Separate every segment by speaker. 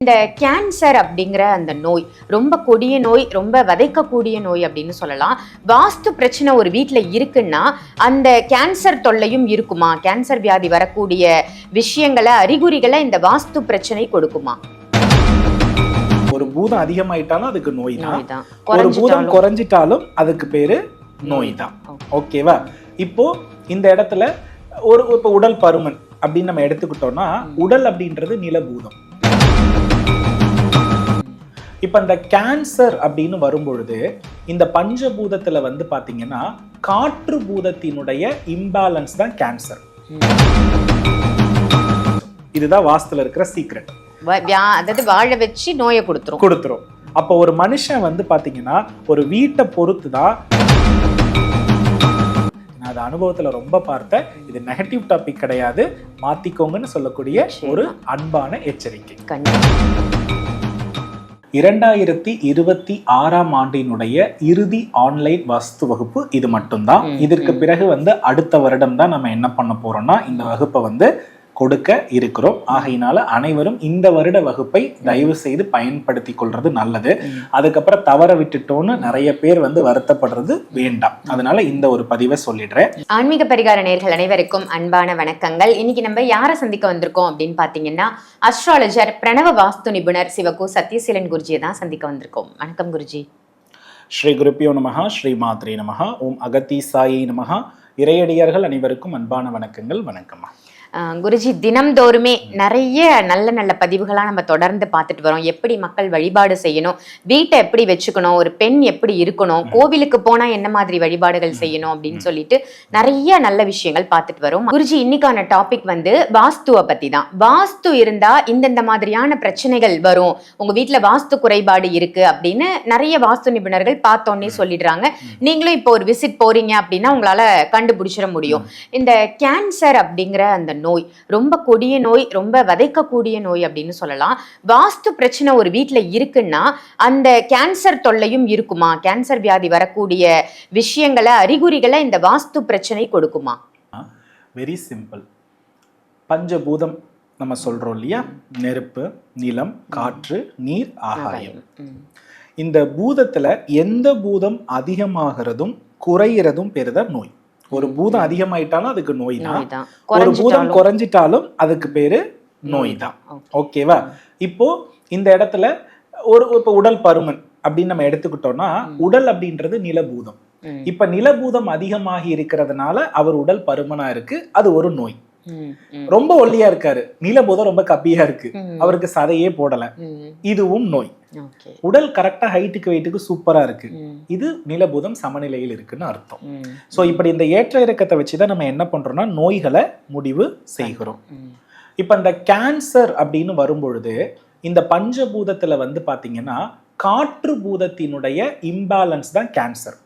Speaker 1: இந்த கேன்சர் அப்படிங்கிற அந்த நோய் ரொம்ப கொடிய நோய், ரொம்ப வதைக்கக்கூடிய நோய் அப்படின்னு சொல்லலாம். வாஸ்து பிரச்சனை ஒரு வீட்டில் இருக்குன்னா அந்த கேன்சர் தொல்லையும் இருக்குமா? கேன்சர் வியாதி வரக்கூடிய விஷயங்களை, அறிகுறிகளை இந்த வாஸ்து பிரச்சனை கொடுக்குமா?
Speaker 2: ஒரு பூதம் அதிகமாயிட்டாலும் அதுக்கு நோய் தான். ஒரு பூதம் குறைஞ்சிட்டாலும் அதுக்கு பேரு நோய் தான். ஓகேவா? இப்போ இந்த இடத்துல இப்போ உடல் பருமன் அப்படின்னு நம்ம எடுத்துக்கிட்டோம்னா, உடல் அப்படின்றது நிலபூதம். இப்ப இந்த கேன்சர் அப்படின்னு வரும்பொழுது இந்த பஞ்சபூதத்துல பாத்தீங்கன்னா காற்று பூதத்தினுடைய இம்பேலன்ஸ் தான் கேன்சர். இதுதான் வாஸ்துல இருக்கிற சீக்ரெட்.
Speaker 1: அதாவது வாழ வச்சு நோயை கொடுத்துரும்.
Speaker 2: அப்ப ஒரு மனுஷன் பாத்தீங்கன்னா ஒரு வீட்டை பொறுத்து தான். நான் அது அனுபவத்துல ரொம்ப பார்த்தேன். இது நெகட்டிவ் டாபிக் கிடையாது, மாத்திக்கோங்கன்னு சொல்லக்கூடிய ஒரு அன்பான எச்சரிக்கை. 2026ஆம் ஆண்டினுடைய இறுதி ஆன்லைன் வாஸ்து வகுப்பு இது மட்டும்தான். இதற்கு பிறகு அடுத்த வருடம் தான் நம்ம என்ன பண்ண போறோம்னா இந்த வகுப்பை கொடுக்க இருக்கிறோம். ஆகையினால அனைவரும் இந்த வருட வகுப்பை தயவு செய்து பயன்படுத்தி கொள்றது நல்லது. அதுக்கப்புறம் தவற விட்டுட்டோன்னு நிறைய பேர் வருத்தப்படுறது வேண்டாம். அதனால இந்த ஒரு பதிவை சொல்லிடுறேன்.
Speaker 1: ஆன்மீக பரிகார நேயர்கள் அனைவருக்கும் அன்பான வணக்கங்கள். இன்னைக்கு நம்ம யாரை சந்திக்க வந்திருக்கோம் அப்படின்னு பாத்தீங்கன்னா, அஸ்ட்ராலஜர், பிரணவ வாஸ்து நிபுணர் சிவகு சத்யசீலன் குருஜியை தான் சந்திக்க வந்திருக்கோம். வணக்கம் குருஜி.
Speaker 2: ஸ்ரீ குருப்பியோ நமஹா, ஸ்ரீ மாத்ரே நமஹா, ஓம் அகத்தி சாயி நமஹா. இறையடியார்கள் அனைவருக்கும் அன்பான வணக்கங்கள். வணக்கம்மா.
Speaker 1: குருஜி, தினம்தோறுமே நிறைய நல்ல நல்ல பதிவுகளா நம்ம தொடர்ந்து பார்த்துட்டு வரோம். எப்படி மக்கள் வழிபாடு செய்யணும், வீட்டை எப்படி வச்சுக்கணும், ஒரு பெண் எப்படி இருக்கணும், கோவிலுக்கு போனா என்ன மாதிரி வழிபாடுகள் செய்யணும் அப்படின்னு சொல்லிட்டு நிறைய நல்ல விஷயங்கள் பார்த்துட்டு வரோம். குருஜி, இன்னைக்கான டாபிக் வாஸ்துவை பத்தி தான். வாஸ்து இருந்தா இந்தந்த மாதிரியான பிரச்சனைகள் வரும், உங்க வீட்டுல வாஸ்து குறைபாடு இருக்கு அப்படின்னு நிறைய வாஸ்து நிபுணர்கள் பார்த்தோன்னே சொல்லிடுறாங்க. நீங்களும் இப்போ ஒரு விசிட் போறீங்க அப்படின்னா உங்களால கண்டுபிடிச்சிட முடியும். இந்த கேன்சர் அப்படிங்கிற அந்த நோய் ரொம்ப கொடிய நோய், ரொம்ப வதைக்கக்கூடிய நோய் அப்படின்னு சொல்லலாம். வாஸ்து பிரச்சனை ஒரு வீட்டில் இருக்குன்னா அந்த கேன்சர் தொல்லையும் இருக்குமா? கேன்சர் வியாதி வரக்கூடிய விஷயங்களை, அறிகுறிகளை இந்த வாஸ்து பிரச்சனை கொடுக்குமா?
Speaker 2: Very simple. பஞ்சபூதம் நம்ம சொல்றோம் இல்லையா? நெருப்பு, நிலம், காற்று, நீர், ஆகாயம். இந்த பூதத்துல எந்த பூதம் அதிகமாகிறதும் குறையிறதும் பேருதான் நோய். ஒரு பூதம் அதிகமாயிட்டாலும் அதுக்கு நோய் தான். ஒரு பூதம் குறைஞ்சிட்டாலும் அதுக்கு பேரு நோய் தான். ஓகேவா? இப்போ இந்த இடத்துல இப்போ உடல் பருமன் அப்படின்னு நம்ம எடுத்துக்கிட்டோம்னா, உடல் அப்படின்றது நிலபூதம். இப்ப நிலபூதம் அதிகமாகி இருக்கிறதுனால அவர் உடல் பருமனா இருக்கு, அது ஒரு நோய். ரொம்ப ஒல்லியா இருக்காரு, நிலபூதம் ரொம்ப கப்பியா இருக்கு, அவருக்கு சதையே போடல, இதுவும் நோய். உடல் கரெக்டா ஹைட்டுக்கு வெயிட்டுக்கு சூப்பரா இருக்கு, இது நிலபூதம் சமநிலையில் இருக்குன்னு அர்த்தம். சோ இப்படி இந்த ஏற்ற இறக்கத்தை வச்சுதான் நம்ம என்ன பண்றோம்னா நோய்களை முடிவு செய்கிறோம். இப்ப இந்த கேன்சர் அப்படின்னு வரும்பொழுது இந்த பஞ்சபூதத்துல பாத்தீங்கன்னா காற்று பூதத்தினுடைய இம்பேலன்ஸ் தான் கேன்சர்.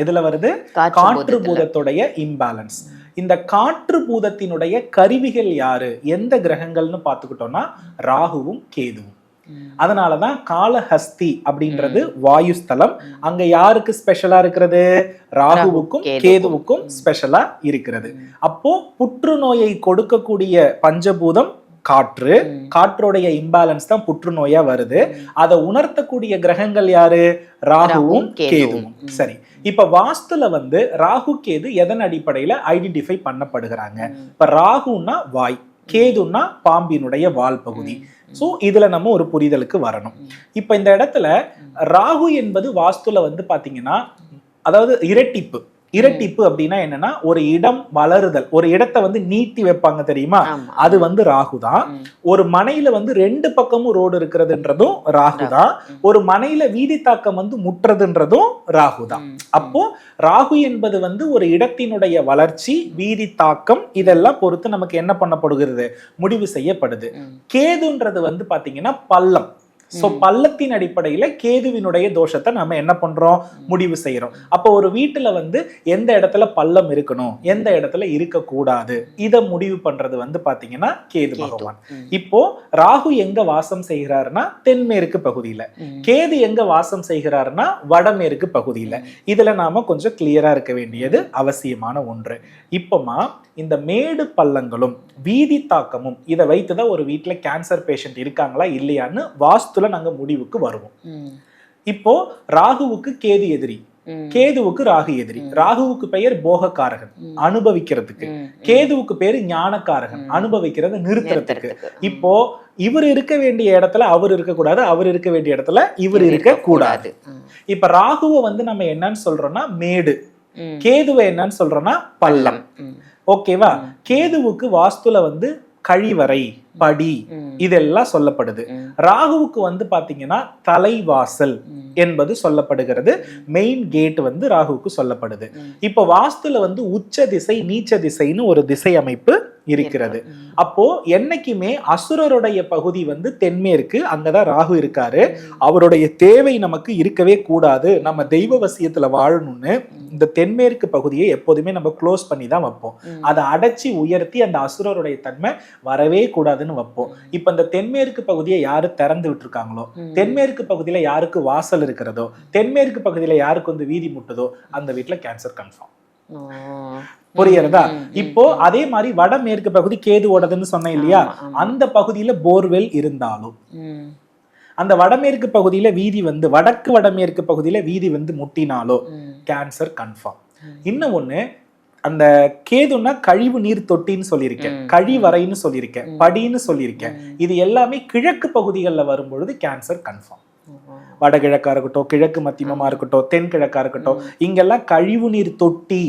Speaker 2: எதுல வருது? காற்று பூதத்துடைய இம்பேலன்ஸ். இந்த காற்று பூதத்தினுடைய கருவிகள் யாரு, எந்த கிரகங்கள்னு பாத்துக்கிட்டோம்னா ராகுவும் கேதுவும். அதனாலதான் காலஹஸ்தி அப்படின்றது வாயு ஸ்தலம். அங்க யாருக்கு ஸ்பெஷலா இருக்கிறது? ராகுவுக்கும் கேதுவுக்கும் ஸ்பெஷலா இருக்கிறது. அப்போ புற்றுநோயை கொடுக்கக்கூடிய பஞ்சபூதம் காற்று, காற்றுடைய இம்பேலன்ஸ் தான் புற்றுநோயா வருது. அதை உணர்த்தக்கூடிய கிரகங்கள் யாரு? ராகுவும் கேதுவும். சரி, இப்ப வாஸ்துல ராகு கேது எதன் அடிப்படையில ஐடென்டிஃபை பண்ணப்படுகிறாங்க? இப்ப ராகுன்னா வாய், கேதுன்னா பாம்பினுடைய வால் பகுதி. சோ இதுல நம்ம ஒரு புரிதலுக்கு வரணும். இப்ப இந்த இடத்துல ராகு என்பது வாஸ்துல பாத்தீங்கன்னா, அதாவது இரட்டிப்பு. இரட்டிப்பு அப்படின்னா என்னன்னா, ஒரு இடம் வளருதல், ஒரு இடத்தை நீட்டி வைப்பாங்க தெரியுமா, அது ராகுதான். ஒரு மனையில ரெண்டு பக்கமும் ரோடு இருக்கிறதுன்றதும் ராகுதான். ஒரு மனையில வீதி தாக்கம் முட்டுறதுன்றதும் ராகுதான். அப்போ ராகு என்பது ஒரு இடத்தினுடைய வளர்ச்சி, வீதி தாக்கம், இதெல்லாம் பொறுத்து நமக்கு என்ன பண்ணப்படுகிறது, முடிவு செய்யப்படுது. கேதுன்றது பாத்தீங்கன்னா பள்ளம். சோ பள்ளத்தின் அடிப்படையில கேதுவினுடைய தோஷத்தை நம்ம என்ன பண்றோம், முடிவு செய்யறோம். அப்போ ஒரு வீட்டுல எந்த இடத்துல பள்ளம் இருக்கணும், எந்த இடத்துல இருக்க கூடாது, இத முடிவு பண்றது பாத்தீங்கன்னா கேது பகவான். இப்போ ராகு எங்க வாசம் செய்கிறாருன்னா தென்மேற்கு பகுதியில, கேது எங்க வாசம் செய்கிறாருன்னா வடமேற்கு பகுதியில. இதுல நாம கொஞ்சம் கிளியரா இருக்க வேண்டியது அவசியமான ஒன்று. இப்போமா இந்த மேடு பள்ளங்களும் வீதி தாக்கமும் இதை வைத்துதான் ஒரு வீட்டுல கேன்சர் பேஷண்ட் இருக்காங்களா இல்லையான்னு வாஸ்துல நாங்க முடிவுக்கு வருவோம். இப்போ ராகுவுக்கு கேது எதிரி, கேதுவுக்கு ராகு எதிரி. ராகுவுக்கு பெயர் போகக்காரகன், அனுபவிக்கிறதுக்கு. கேதுவுக்கு பேரு ஞானக்காரகன், அனுபவிக்கிறத நிறுத்துறதுக்கு. இப்போ இவர் இருக்க வேண்டிய இடத்துல அவர் இருக்கக்கூடாது, அவர் இருக்க வேண்டிய இடத்துல இவர் இருக்க கூடாது. இப்ப ராகுவை வந்து நம்ம என்னன்னு சொல்றோம்னா மேடு, கேதுவை என்னன்னு சொல்றோம்னா பள்ளம். ஓகேவா? கேதுவுக்கு வாஸ்துல வந்து கழிவறை, படி இதெல்லாம் சொல்லப்படுது. ராகுவுக்கு வந்து பாத்தீங்கன்னா தலைவாசல் என்பது சொல்லப்படுகிறது. மெயின் கேட் வந்து ராகுவுக்கு சொல்லப்படுது. இப்ப வாஸ்துல வந்து உச்ச திசை நீச்ச திசைன்னு ஒரு திசை அமைப்பு இருக்கிறது. அப்போ என்னைக்குமே அசுரருடைய பகுதி வந்து தென்மேற்கு, அங்கதான் ராகு இருக்காரு. அவருடைய தேவை நமக்கு இருக்கவே கூடாது. நம்ம தெய்வ வசியத்துல வாழணும்னு இந்த தென்மேற்கு பகுதியை எப்போதுமே நம்ம க்ளோஸ் பண்ணி தான் வைப்போம். அதை அடைச்சி உயர்த்தி அந்த அசுரருடைய தன்மை வரவே கூடாதுன்னு வைப்போம். இப்ப இந்த தென்மேற்கு பகுதியை யாரு திறந்து விட்டுருக்காங்களோ, தென்மேற்கு பகுதியில யாருக்கு வாசல் இருக்கிறதோ, தென்மேற்கு பகுதியில யாருக்கு வந்து வீதி முட்டுதோ அந்த வீட்டுல கேன்சர் கன்ஃபார்ம். புரியுறதா? இப்போ அதே மாதிரி வடமேற்கு பகுதி கேதுவோடதுன்னு சொன்னேன் இல்லையா, அந்த பகுதியில போர்வெல் இருந்தாலும், அந்த வடமேற்கு பகுதியில வீதி வந்து வடக்கு வடமேற்கு பகுதியில வீதி வந்து முட்டினாலோ கேன்சர் கன்ஃபார்ம். இன்னும் ஒண்ணு, அந்த கேதுன்னா கழிவு நீர் தொட்டின்னு சொல்லியிருக்கேன், கழிவறைன்னு சொல்லியிருக்கேன், படின்னு சொல்லியிருக்கேன். இது எல்லாமே கிழக்கு பகுதிகளில் வரும்பொழுது கேன்சர் கன்ஃபார்ம். வடகிழக்கா இருக்கட்டும், கிழக்கு மத்தியமா இருக்கட்டும், தென்கிழக்கா இருக்கட்டும், இங்கெல்லாம் கழிவு நீர் தொட்டி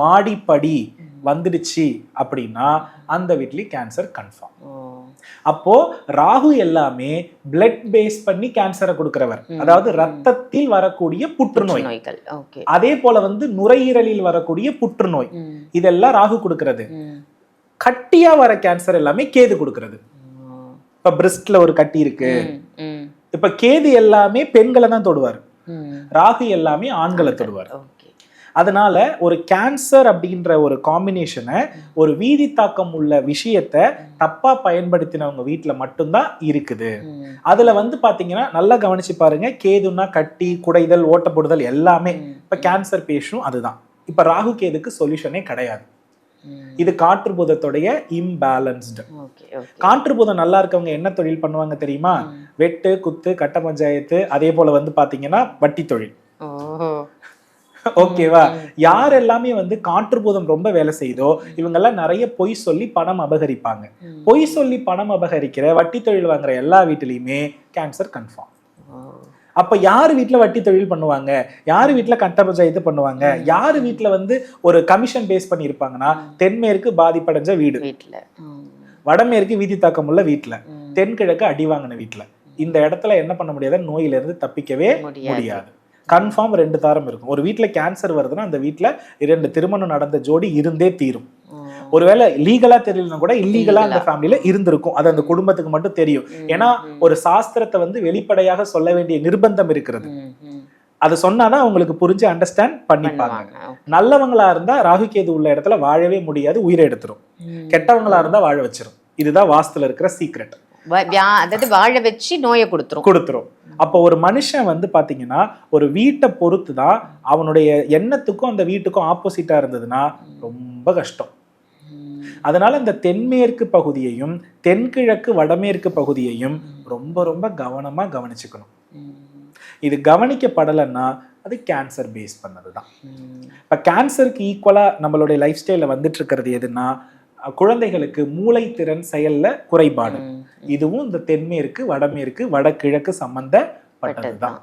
Speaker 2: மாடிப்படி வந்துடுச்சு அப்படின்னா அந்த வீட்லயும் கேன்சர் கன்ஃபார்ம். அப்போ ராகு எல்லாமே பிளட் பேஸ் பண்ணி கேன்சரை கொடுக்கிறவர், அதாவது ரத்தத்தில் வரக்கூடிய புற்றுநோய்கள். அதே போல வந்து நுரையீரலில் வரக்கூடிய புற்றுநோய் இதெல்லாம் ராகு கொடுக்கிறது. கட்டியா வர கேன்சர் எல்லாமே கேது கொடுக்கிறது. இப்ப பிரெஸ்ட்ல ஒரு கட்டி இருக்கு, இப்ப கேது எல்லாமே பெண்களை தான் தொடுவார், ராகு எல்லாமே ஆண்களை தொடுவார். அதனால ஒரு கேன்சர் அப்படின்ற ஒரு காம்பினேஷனை, ஒரு வீதி தாக்கம் உள்ள விஷயத்தை தப்பா பயன்படுத்தினவங்க வீட்டுல மட்டும்தான் இருக்குது. அதுல வந்து பாத்தீங்கன்னா நல்லா கவனிச்சு பாருங்க, கேதுன்னா கட்டி, குடைதல், ஓட்டப்படுதல் எல்லாமே. இப்ப கேன்சர் பேஷும் அதுதான். இப்ப ராகு கேதுக்கு சொல்யூஷனே கிடையாது. இது காற்றுபூதத்துடைய இம்பேலன்ஸ்டு. காற்றுபூதம் நல்லா இருக்கவங்க என்ன தொழில் பண்ணுவாங்க தெரியுமா? வெட்டு, குத்து, கட்ட பஞ்சாயத்து, அதே போல வந்து பாத்தீங்கன்னா வட்டி தொழில். ஓகேவா? யார் எல்லாமே வந்து காற்றுபூதம் ரொம்ப வேலை செய்தோ இவங்கெல்லாம் நிறைய பொய் சொல்லி பணம் அபகரிப்பாங்க. பொய் சொல்லி பணம் அபகரிக்கிற, வட்டி தொழில் வாங்குற எல்லா வீட்டிலையுமே கேன்சர் கன்ஃபார்ம். அப்ப யாரு வீட்டுல வட்டி தொழில் பண்ணுவாங்க, யாரு வீட்டுல கட்ட பஞ்சாயத்து பண்ணுவாங்க, யாரு வீட்டுல வந்து ஒரு கமிஷன் பேஸ் பண்ணி இருப்பாங்கன்னா தென்மேற்கு பாதிப்படைஞ்ச வீடு, வடமேற்கு வீதி தாக்கம் உள்ள வீட்டுல, தென்கிழக்கு அடி வாங்கின வீட்டுல. இந்த இடத்துல என்ன பண்ண முடியாது, நோயில இருந்து தப்பிக்கவே முடியாது. கன்ஃபார்ம் 2 தாரம் இருக்கும். ஒரு வீட்டுல கேன்சர் வருதுன்னா அந்த வீட்டுல 2 திருமணம் நடந்த ஜோடி இருந்தே தீரும். ஒருவேளை லீகலா தெரியலன்னா கூட இல்லீகலா அந்த ஃபேமிலியில இருந்திருக்கும். அது அந்த குடும்பத்துக்கு மட்டும் தெரியும். ஏன்னா ஒரு சாஸ்திரத்தை வந்து வெளிப்படையாக சொல்ல வேண்டிய நிர்பந்தம் இருக்கிறது. அது சொன்னாதான் அவங்களுக்கு புரிஞ்சு அண்டர்ஸ்டாண்ட் பண்ணிப்பாங்க. நல்லவங்களா இருந்தா ராகு கேது உள்ள இடத்துல வாழவே முடியாது, உயிரை எடுத்துரும். கெட்டவங்களா இருந்தா வாழ வச்சிரும். இதுதான் வாஸ்துல இருக்கிற சீக்ரெட்.
Speaker 1: அதாவது வாழ வச்சு நோயை கொடுத்துரும்.
Speaker 2: அப்போ ஒரு மனுஷன் வந்து பாத்தீங்கன்னா ஒரு வீட்டை பொறுத்து தான் அவனுடைய எண்ணத்துக்கும் அந்த வீட்டுக்கும் ஆப்போசிட்டா இருந்ததுன்னா ரொம்ப கஷ்டம். அதனால இந்த தென்மேற்கு பகுதியையும் தென்கிழக்கு வடமேற்கு பகுதியையும் ரொம்ப ரொம்ப கவனமா கவனிச்சுக்கணும். இது கவனிக்கப்படலைன்னா அது கேன்சர் பேஸ் பண்ணதுதான். இப்ப கேன்சருக்கு ஈக்குவலா நம்மளுடைய லைஃப் ஸ்டைல வந்துட்டு இருக்கிறது எதுன்னா, குழந்தைகளுக்கு மூளைத்திறன் செயல்ல குறைபாடு. இதுவும் இந்த தென்மேற்கு வடமேற்கு வடகிழக்கு சம்பந்தப்பட்டதுதான்.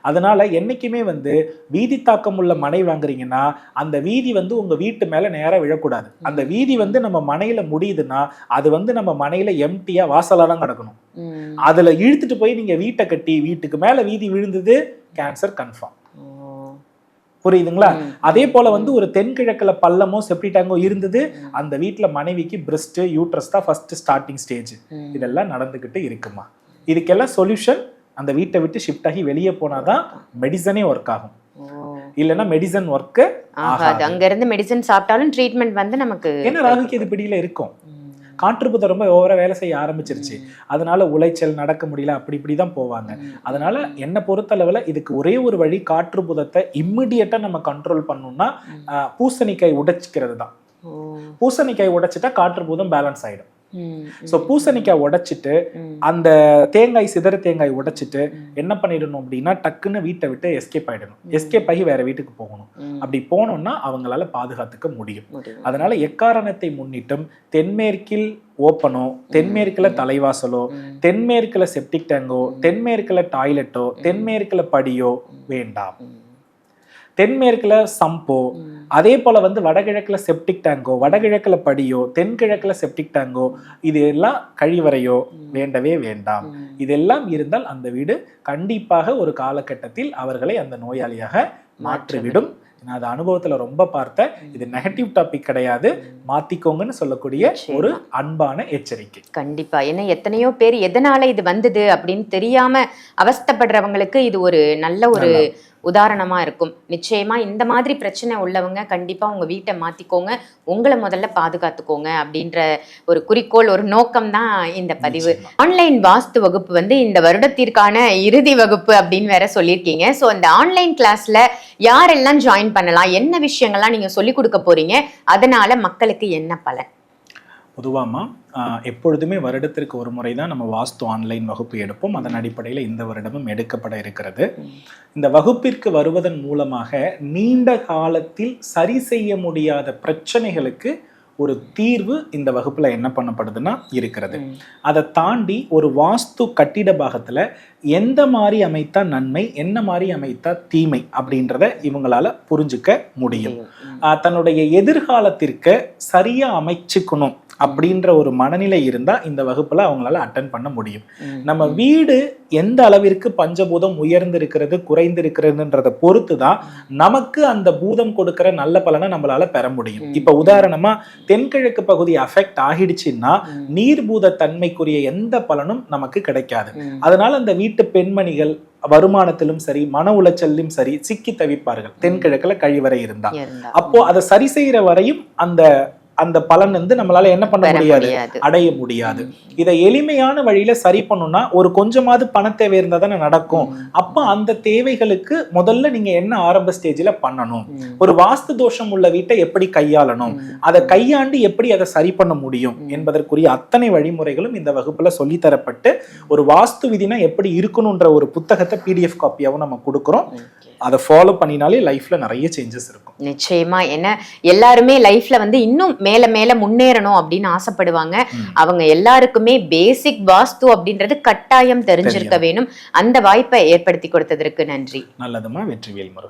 Speaker 2: அதனால என்னைக்குமே வந்து வீதி தாக்கம் உள்ள மனை வாங்குறீங்கன்னா அந்த வீதி வந்து உங்க வீட்டு மேல நேரா விழக்கூடாது. அந்த வீதி வந்து நம்ம மனையில முடியுதுன்னா அது வந்து நம்ம மனையில எம்டியா வாசலாதான் கிடக்கணும். அதுல இழுத்துட்டு போய் நீங்க வீட்டை கட்டி வீட்டுக்கு மேல வீதி விழுந்தது கேன்சர் கன்ஃபார்ம். புரியுதுங்களா? அதே போல வந்து ஒரு தென்கிழக்குல பள்ளமோ செப்டிடாங்கோ இருந்தது, அந்த வீட்டுல மனைவிக்கு பிரெஸ்ட், யூட்ரஸ் தான் ஃபர்ஸ்ட் ஸ்டார்டிங் ஸ்டேஜ். இதெல்லாம் நடந்துகிட்டு இருக்குமா? இதுக்கெல்லாம் சொல்யூஷன் அந்த வீட்டை விட்டு ஷிஃப்ட் ஆகி வெளியே போனாதான் மெடிசனே ஒர்க் ஆகும். இல்லைன்னா மெடிசன் ஒர்க் ஆகாது.
Speaker 1: அங்க இருந்து மெடிசன் சாப்பிட்டாலும் ட்ரீட்மெண்ட் வந்து நமக்கு
Speaker 2: என்ன ராகுக்கு இது பிடியில இருக்கும். காற்றுபூதம் ரொம்ப ஓவரா வேலை செய்ய ஆரம்பிச்சிருச்சு. அதனால உளைச்சல் நடக்க முடியல, அப்படி இப்படிதான் போவாங்க. அதனால என்ன பொறுத்தளவுல இதுக்கு ஒரே ஒரு வழி, காற்றுபூதத்தை இம்மிடியட்டா நம்ம கண்ட்ரோல் பண்ணணும்னா பூசணிக்காய் உடைச்சிக்கிறது தான். பூசணிக்காய் உடைச்சிட்டா காற்று பூதம் பேலன்ஸ் ஆயிடும்.
Speaker 1: ம்,
Speaker 2: ஸோ பூசணிக்காய் உடைச்சிட்டு
Speaker 1: ம்,
Speaker 2: அந்த சிதற தேங்காய் உடைச்சிட்டு என்ன பண்ணிடணும் அப்படின்னா டக்குன்னு வீட்டை விட்டு எஸ்கேப் ஆயிடணும். எஸ்கேப் ஆகி வேற வீட்டுக்கு போகணும்.
Speaker 1: ம்.
Speaker 2: அப்படி போனோம்னா அவங்களால பாதுகாத்துக்க முடியும்.
Speaker 1: முடியும்.
Speaker 2: அதனால எக்காரணத்தை முன்னிட்டும் தென்மேற்கில் ஓப்பனோ, தென்மேற்குல தலைவாசலோ, தென்மேற்குல செப்டிக் டேங்கோ, தென்மேற்குல டாய்லெட்டோ, தென்மேற்குல படியோ வேண்டாம்.
Speaker 1: ம்,
Speaker 2: தென்மேற்குல சம்போ, அதே போல வடகிழக்குல செப்டிக் டேங்கோ, வடகிழக்குல படியோ, தென்கிழக்குல செப்டிக் டேங்கோ, இது எல்லாம் கழிவறையோ வேண்டவே வேண்டாம். இதெல்லாம் இருந்தால் அந்த வீடு கண்டிப்பாக ஒரு காலகட்டத்தில் அவர்களை அந்த நோயாளியாக மாற்றிவிடும். நான் அது அனுபவத்துல ரொம்ப பார்த்தேன். இது நெகட்டிவ் டாபிக் கிடையாது, மாத்திக்கோங்கன்னு சொல்லக்கூடிய ஒரு அன்பான எச்சரிக்கை.
Speaker 1: கண்டிப்பா. ஏன்னா எத்தனையோ பேர் எதனால இது வந்தது அப்படின்னு தெரியாம அவஸ்தைப்படுறவங்களுக்கு இது ஒரு நல்ல ஒரு உதாரணமா இருக்கும். நிச்சயமா இந்த மாதிரி பிரச்சனை உள்ளவங்க கண்டிப்பா உங்க வீட்டை மாத்திக்கோங்க, உங்களை முதல்ல பாதுகாத்துக்கோங்க அப்படின்ற ஒரு குறிக்கோள், ஒரு நோக்கம் தான் இந்த பதிவு. ஆன்லைன் வாஸ்து வகுப்பு இந்த வருடத்திற்கான இறுதி வகுப்பு அப்படின்னு வேற சொல்லியிருக்கீங்க. ஸோ அந்த ஆன்லைன் கிளாஸ்ல யாரெல்லாம் ஜாயின் பண்ணலாம், என்ன விஷயங்கள்லாம் நீங்க சொல்லி கொடுக்க போறீங்க, அதனால மக்களுக்கு என்ன பலன்?
Speaker 2: பொதுவாமா எப்பொழுதுமே வருடத்திற்கு ஒரு முறை தான் நம்ம வாஸ்து ஆன்லைன் வகுப்பு எடுப்போம். அதன் அடிப்படையில் இந்த வருடமும் எடுக்கப்பட இருக்கிறது. இந்த வகுப்பிற்கு வருவதன் மூலமாக நீண்ட காலத்தில் சரி செய்ய முடியாத பிரச்சனைகளுக்கு ஒரு தீர்வு இந்த வகுப்புல என்ன பண்ணப்படுதுன்னா இருக்கிறது. அதை தாண்டி ஒரு வாஸ்து கட்டிட பாகத்துல எந்த மாதிரி அமைத்தா நன்மை, என்ன மாதிரி அமைத்தா தீமை அப்படின்றத இவங்களால புரிஞ்சுக்க முடியும். தன்னுடைய எதிர்காலத்திற்கு சரியா அமைச்சுக்கணும் அப்படின்ற ஒரு மனநிலை இருந்தா இந்த வகுப்புல அவங்களால அட்டன் பண்ண முடியும். நம்ம வீடு எந்த அளவிற்கு பஞ்சபூதம் உயர்ந்திருக்கிறது குறைந்திருக்கிறதுன்றத பொறுத்து தான் நமக்கு அந்த பூதம் கொடுக்கிற நல்ல பலனை நம்மளால பெற முடியும். இப்ப உதாரணமா தென்கிழக்கு பகுதி அஃபெக்ட் ஆகிடுச்சுன்னா நீர்பூத தன்மைக்குரிய எந்த பலனும் நமக்கு கிடைக்காது. அதனால அந்த வீட்டு பெண்மணிகள் வருமானத்திலும் சரி மன உளைச்சலும் சரி சிக்கி தவிப்பார்கள் தென்கிழக்குல கழிவறை இருந்தா. அப்போ அதை சரி செய்யற வரையும் அந்த பலன் நம்மளால என்ன பண்ண முடியாது, அடைய முடியாது. இதை எளிமையான வழியில சரி பண்ணணும்னா ஒரு கொஞ்சமாவது பண தேவை இருந்தா தானே நடக்கும். அப்ப அந்த தேவைகளுக்கு முதல்ல நீங்க என்ன ஆரம்ப ஸ்டேஜ்ல பண்ணணும், ஒரு வாஸ்து தோஷம் உள்ள வீட்டை எப்படி கையாளணும், அதை கையாண்டு எப்படி அதை சரி பண்ண முடியும் என்பதற்குரிய அத்தனை வழிமுறைகளும் இந்த வகுப்புல சொல்லித்தரப்பட்டு ஒரு வாஸ்து விதினா எப்படி இருக்கணும்ன்ற ஒரு புத்தகத்தை PDF காப்பியாவும் நம்ம கொடுக்குறோம். அதை ஃபாலோ பண்ணினாலே லைஃப்ல நிறைய சேஞ்சஸ் இருக்கும்.
Speaker 1: நிச்சயமா. ஏன்னா எல்லாருமே லைஃப்ல இன்னும் மேல மேல முன்னேறணும் அப்படின்னு ஆசைப்படுவாங்க. அவங்க எல்லாருக்குமே பேசிக் வாஸ்து அப்படின்றது கட்டாயம் தெரிஞ்சிருக்க வேணும். அந்த வாய்ப்பை ஏற்படுத்தி கொடுத்ததற்கு நன்றி.
Speaker 2: நல்லதுமா. வெற்றிவேல் முருகா.